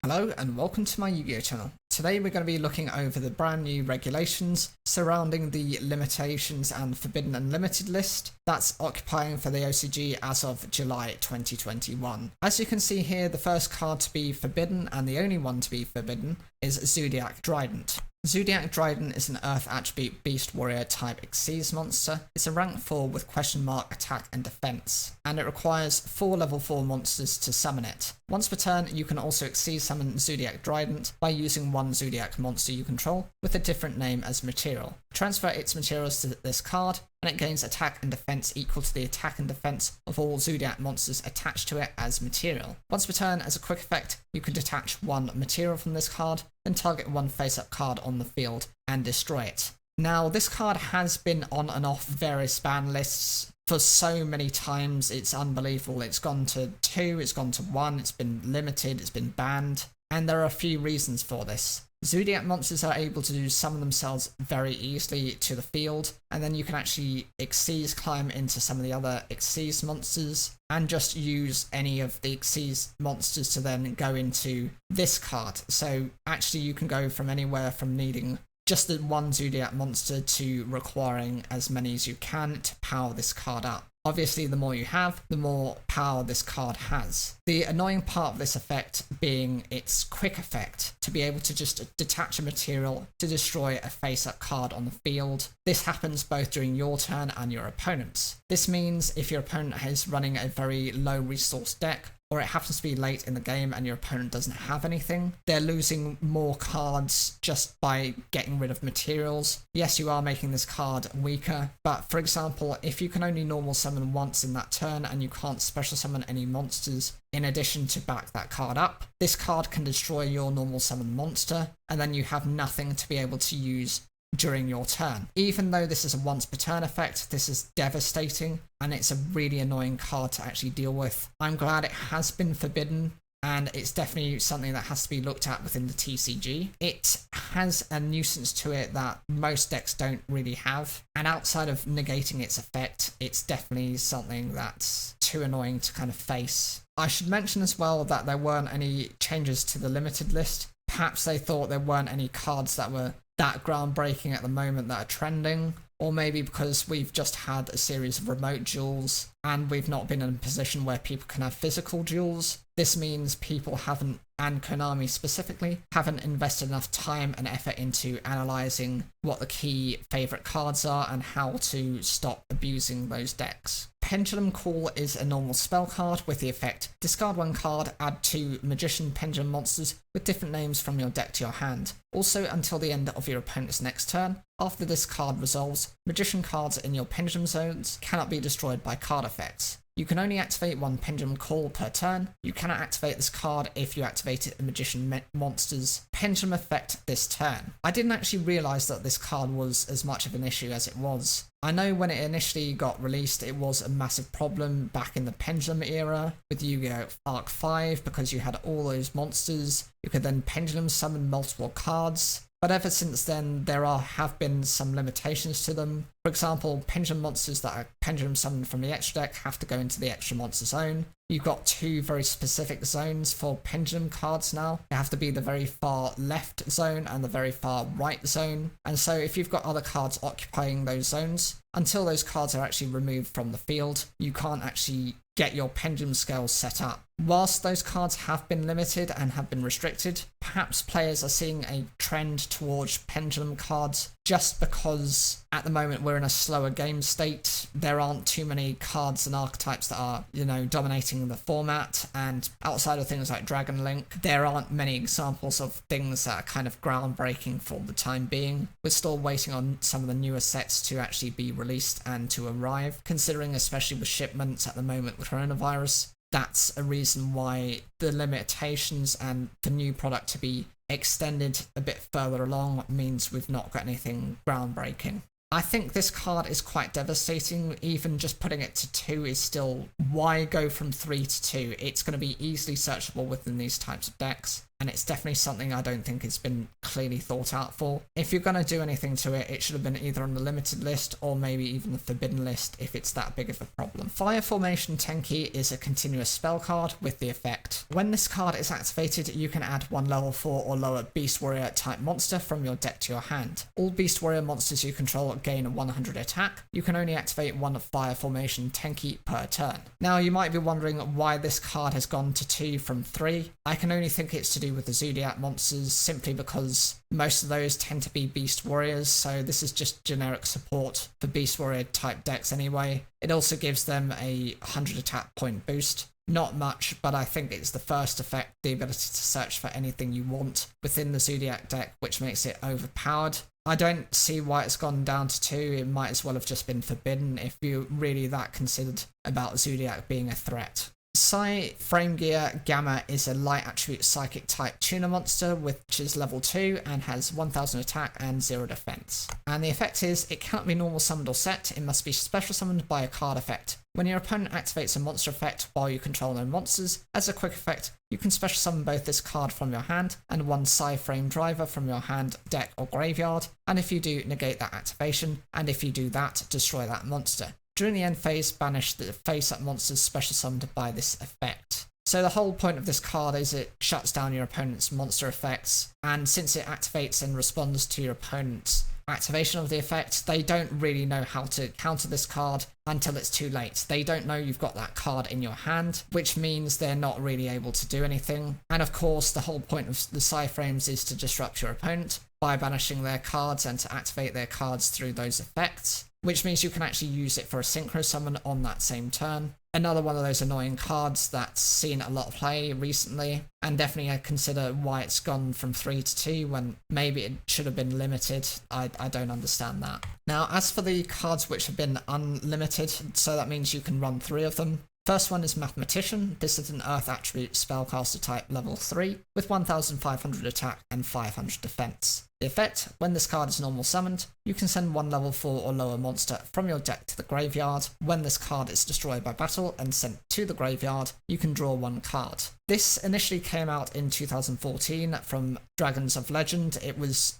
Hello and welcome to my Yu-Gi-Oh channel. Today we're going to be looking over the brand new regulations surrounding the limitations and forbidden and limited list that's occupying for the OCG as of July 2021. As you can see here, the first card to be forbidden and the only one to be forbidden is Zoodiac Dryden. Zoodiac Dryden is an Earth attribute Beast Warrior type Xyz monster. It's a rank 4 with question mark attack and defense, and it requires 4 level 4 monsters to summon it. Once per turn, you can also Xyz summon Zoodiac Dryden by using one Zoodiac monster you control with a different name as material. Transfer its materials to this card, and it gains attack and defense equal to the attack and defense of all Zoodiac monsters attached to it as material. Once per turn, as a quick effect, you can detach one material from this card, then target one face-up card on the field and destroy it. Now, this card has been on and off various ban lists for so many times, it's unbelievable. It's gone to 2, it's gone to 1, it's been limited, it's been banned, and there are a few reasons for this. Zoodiac monsters are able to summon themselves very easily to the field, and then you can actually Xyz climb into some of the other Xyz monsters and just use any of the Xyz monsters to then go into this card. So actually you can go from anywhere from needing just the one Zoodiac monster to requiring as many as you can to power this card up. Obviously, the more you have, the more power this card has. The annoying part of this effect being its quick effect, to be able to just detach a material to destroy a face-up card on the field. This happens both during your turn and your opponent's. This means if your opponent is running a very low resource deck, or it happens to be late in the game and your opponent doesn't have anything, they're losing more cards just by getting rid of materials. Yes, you are making this card weaker, but for example, if you can only normal summon once in that turn and you can't special summon any monsters in addition to back that card up, this card can destroy your normal summon monster, and then you have nothing to be able to use during your turn. Even though this is a once per turn effect, this is devastating and it's a really annoying card to actually deal with. I'm glad it has been forbidden, and it's definitely something that has to be looked at within the TCG. It has a nuisance to it that most decks don't really have, and outside of negating its effect, it's definitely something that's too annoying to kind of face. I should mention as well that there weren't any changes to the limited list. Perhaps they thought there weren't any cards that were that groundbreaking at the moment that are trending, or maybe because we've just had a series of remote duels and we've not been in a position where people can have physical duels. This means people haven't, and Konami specifically, haven't invested enough time and effort into analysing what the key favourite cards are and how to stop abusing those decks. Pendulum Call is a normal spell card with the effect discard one card, add 2 magician pendulum monsters with different names from your deck to your hand. Also, until the end of your opponent's next turn. After this card resolves, magician cards in your pendulum zones cannot be destroyed by card effects. You can only activate one Pendulum Call per turn. You cannot activate this card if you activated a Magician Monster's Pendulum effect this turn. I didn't actually realise that this card was as much of an issue as it was. I know when it initially got released it was a massive problem back in the Pendulum era with Yu-Gi-Oh! Arc 5 because you had all those monsters. You could then Pendulum summon multiple cards. But ever since then, there have been some limitations to them. For example, pendulum monsters that are pendulum summoned from the extra deck have to go into the extra monster zone. You've got 2 very specific zones for pendulum cards now. They have to be the very far left zone and the very far right zone. And so if you've got other cards occupying those zones, until those cards are actually removed from the field, you can't actually get your pendulum scales set up. Whilst those cards have been limited and have been restricted, perhaps players are seeing a trend towards pendulum cards just because at the moment we're in a slower game state. There aren't too many cards and archetypes that are, dominating the format, and outside of things like Dragon Link, there aren't many examples of things that are kind of groundbreaking for the time being. We're still waiting on some of the newer sets to actually be released and to arrive, considering especially with shipments at the moment with coronavirus. That's a reason why the limitations and the new product to be extended a bit further along means we've not got anything groundbreaking. I think this card is quite devastating. Even just putting it to 2 is still, why go from 3 to 2? It's going to be easily searchable within these types of decks. and it's definitely something I don't think has been clearly thought out for. If you're going to do anything to it, it should have been either on the limited list or maybe even the forbidden list if it's that big of a problem. Fire Formation Tenki is a continuous spell card with the effect. When this card is activated, you can add one level 4 or lower Beast Warrior type monster from your deck to your hand. All Beast Warrior monsters you control gain 100 attack. You can only activate one Fire Formation Tenki per turn. Now you might be wondering why this card has gone to 2 from 3. I can only think it's to do with the Zoodiac monsters, simply because most of those tend to be Beast Warriors, so this is just generic support for Beast Warrior type decks anyway. It also gives them a 100 attack point boost. Not much, but I think it's the first effect, the ability to search for anything you want within the Zoodiac deck, which makes it overpowered. I don't see why it's gone down to 2, it might as well have just been forbidden if you're really that considered about Zoodiac being a threat. Psyframe Gear Gamma is a light attribute psychic type tuner monster which is level 2 and has 1000 attack and 0 defense. And the effect is, it cannot be normal summoned or set, it must be special summoned by a card effect. When your opponent activates a monster effect while you control no monsters, as a quick effect, you can special summon both this card from your hand and one Psyframe driver from your hand, deck or graveyard, and if you do, negate that activation, and if you do that, destroy that monster. During the end phase, banish the face-up monsters special summoned by this effect. So the whole point of this card is it shuts down your opponent's monster effects, and since it activates and responds to your opponent's activation of the effect, they don't really know how to counter this card until it's too late. They don't know you've got that card in your hand, which means they're not really able to do anything. And of course, the whole point of the Psyframes is to disrupt your opponent by banishing their cards and to activate their cards through those effects, which means you can actually use it for a synchro summon on that same turn. Another one of those annoying cards that's seen a lot of play recently, and definitely I consider why it's gone from 3 to 2 when maybe it should have been limited. I don't understand that. Now, as for the cards which have been unlimited, so that means you can run 3 of them. First one is Mathematician. This is an Earth attribute spellcaster type level 3 with 1500 attack and 500 defense. The effect, when this card is normal summoned, you can send one level 4 or lower monster from your deck to the graveyard. When this card is destroyed by battle and sent to the graveyard, you can draw 1 card. This initially came out in 2014 from Dragons of Legend. It was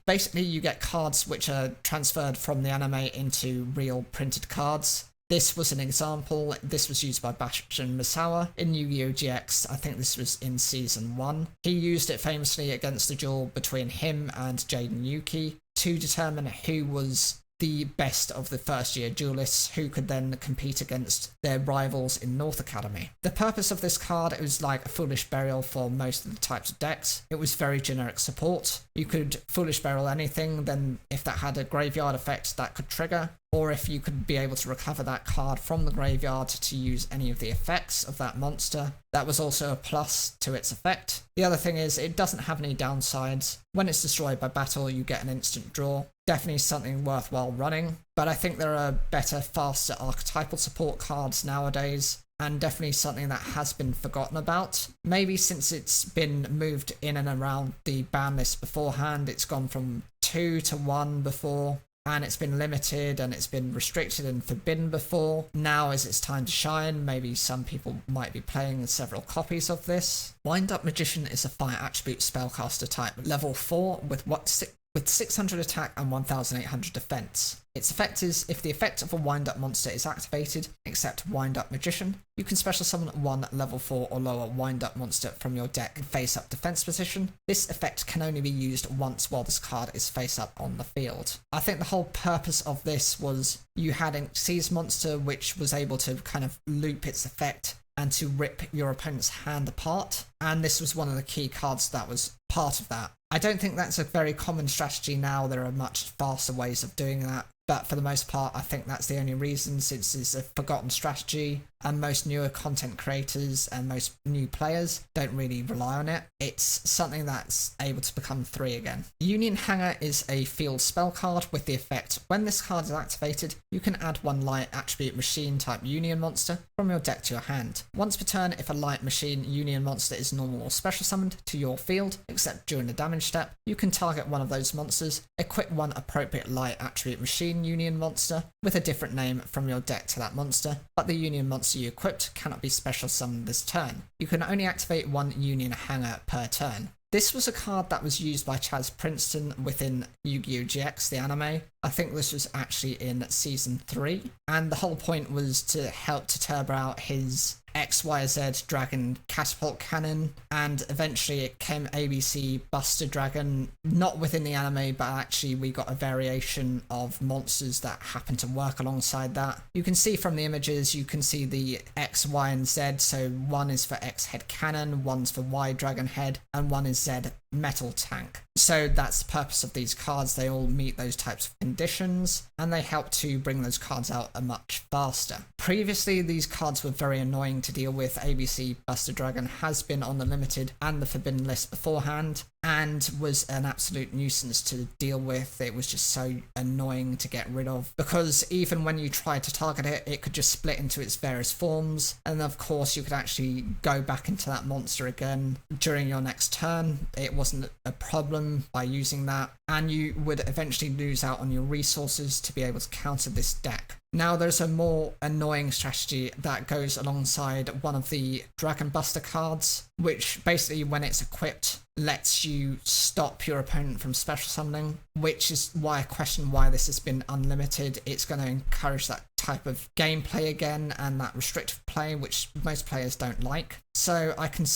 basically you get cards which are transferred from the anime into real printed cards. This was an example. This was used by Bastion Misawa in Yu-Gi-Oh! GX. I think this was in Season 1. He used it famously against the duel between him and Jaden Yuki to determine who was the best of the first year duelists who could then compete against their rivals in North Academy. The purpose of this card, it was like a Foolish Burial for most of the types of decks. It was very generic support. You could Foolish Burial anything, then if that had a graveyard effect that could trigger, or if you could be able to recover that card from the graveyard to use any of the effects of that monster. That was also a plus to its effect. The other thing is it doesn't have any downsides. When it's destroyed by battle, you get an instant draw. Definitely something worthwhile running, but I think there are better, faster archetypal support cards nowadays, and definitely something that has been forgotten about. Maybe since it's been moved in and around the ban list beforehand, it's gone from 2 to 1 before, and it's been limited and it's been restricted and forbidden before. Now is its time to shine. Maybe some people might be playing several copies of this. Windup Magician is a fire attribute spellcaster type level 4 with 600 attack and 1800 defense. Its effect is, if the effect of a wind-up monster is activated, except Wind-Up Magician, you can special summon one level 4 or lower wind-up monster from your deck in face-up defense position. This effect can only be used once while this card is face-up on the field. I think the whole purpose of this was you had an Xyz monster which was able to kind of loop its effect and to rip your opponent's hand apart, and this was one of the key cards that was part of that. I don't think that's a very common strategy now. There are much faster ways of doing that, but for the most part I think that's the only reason, since it's a forgotten strategy and most newer content creators and most new players don't really rely on it. It's something that's able to become 3 again. Union Hangar is a field spell card with the effect, when this card is activated, you can add one light attribute machine type union monster from your deck to your hand. Once per turn, if a light machine union monster is normal or special summoned to your field, except during the damage step, you can target one of those monsters, equip one appropriate light attribute machine union monster with a different name from your deck to that monster, but the union monster you equipped cannot be special summoned this turn. You can only activate one union hangar per turn. This was a card that was used by Chaz Princeton within Yu-Gi-Oh! GX, the anime. I think this was actually in Season 3, and the whole point was to help to turbo out his XYZ Dragon Catapult Cannon, and eventually it came ABC Buster Dragon, not within the anime, but actually we got a variation of monsters that happen to work alongside that. You can see from the images, you can see the X, Y, and Z, so one is for X Head Cannon, one's for Y Dragon Head, and one is Z Metal Tank. So that's the purpose of these cards. They all meet those types of conditions, and they help to bring those cards out a much faster. Previously, these cards were very annoying to deal with. ABC Buster Dragon has been on the limited and the forbidden list beforehand, and was an absolute nuisance to deal with. It was just so annoying to get rid of, because even when you tried to target it, it could just split into its various forms, and of course you could actually go back into that monster again during your next turn. It wasn't a problem by using that, and you would eventually lose out on your resources to be able to counter this deck. Now there's a more annoying strategy that goes alongside one of the Dragon Buster cards, which basically when it's equipped lets you stop your opponent from special summoning, which is why I question why this has been unlimited. It's going to encourage that type of gameplay again, and that restrictive play, which most players don't like. So I can't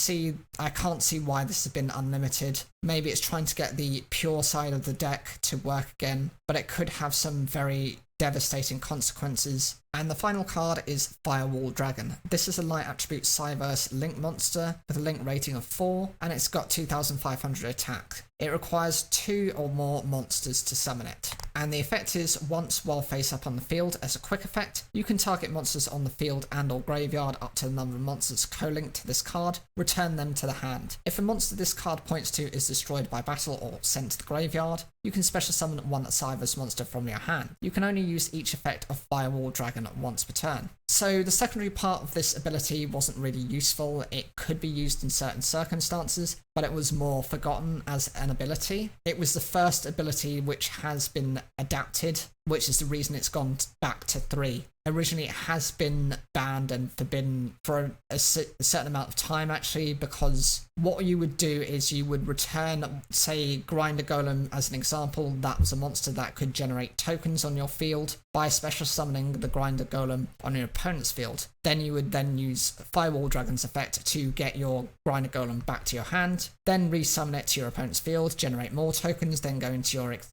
see why this has been unlimited. Maybe it's trying to get the pure side of the deck to work again, but it could have some very devastating consequences. And the final card is Firewall Dragon. This is a light attribute Cyverse Link monster with a link rating of 4, and it's got 2500 attack. It requires 2 or more monsters to summon it. And the effect is, once while face up on the field, as a quick effect, you can target monsters on the field and or graveyard up to the number of monsters co-linked to this card, return them to the hand. If a monster this card points to is destroyed by battle or sent to the graveyard, you can special summon one Cyverse monster from your hand. You can only use each effect of Firewall Dragon once per turn. So the secondary part of this ability wasn't really useful. It could be used in certain circumstances, but it was more forgotten as an ability. It was the first ability which has been adapted, which is the reason it's gone back to 3. Originally it has been banned and forbidden for a certain amount of time actually, because what you would do is you would return, say, Grinder Golem as an example. That was a monster that could generate tokens on your field by special summoning the Grinder Golem on your opponent's field. Then you would then use Firewall Dragon's effect to get your Grinder Golem back to your hand, then resummon it to your opponent's field, generate more tokens, then go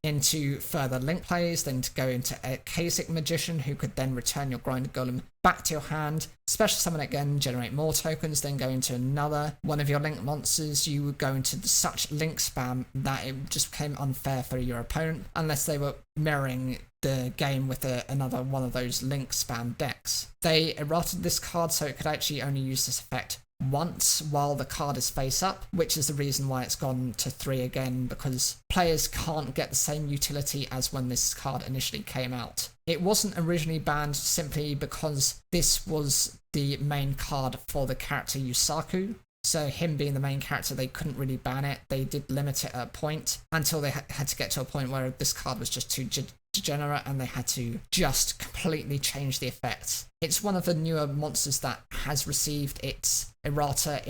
into further link plays, then to go into a Kasich Magician, who could then return your Grinder Golem back to your hand, special summon it again, generate more tokens, then go into another one of your link monsters. You would go into such link spam that it just became unfair for your opponent, unless they were mirroring the game with another one of those link spam decks. They errated this card so it could actually only use this effect once while the card is face up, which is the reason why it's gone to 3 again, because players can't get the same utility as when this card initially came out. It wasn't originally banned simply because this was the main card for the character Yusaku. So him being the main character, they couldn't really ban it. They did limit it at a point until they had to get to a point where this card was just too degenerate and they had to just completely change the effects. It's one of the newer monsters that has received its errata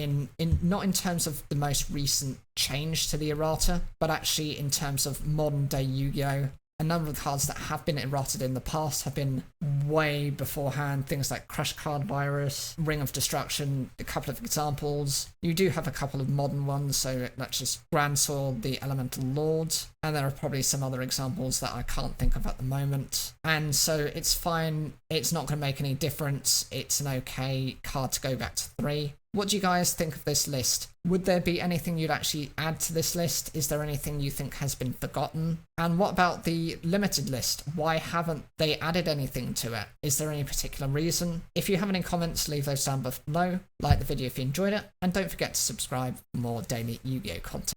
not in terms of the most recent change to the errata, but actually in terms of modern day Yu-Gi-Oh! A number of cards that have been errated in the past have been way beforehand. Things like Crush Card Virus, Ring of Destruction, a couple of examples. You do have a couple of modern ones, so that's just Grand Sword, the Elemental Lords, and there are probably some other examples that I can't think of at the moment. And so it's fine, it's not going to make any difference, it's an okay card to go back to 3. What do you guys think of this list? Would there be anything you'd actually add to this list? Is there anything you think has been forgotten? And what about the limited list? Why haven't they added anything to it? Is there any particular reason? If you have any comments, leave those down below. Like the video if you enjoyed it, and don't forget to subscribe for more daily Yu-Gi-Oh! Content.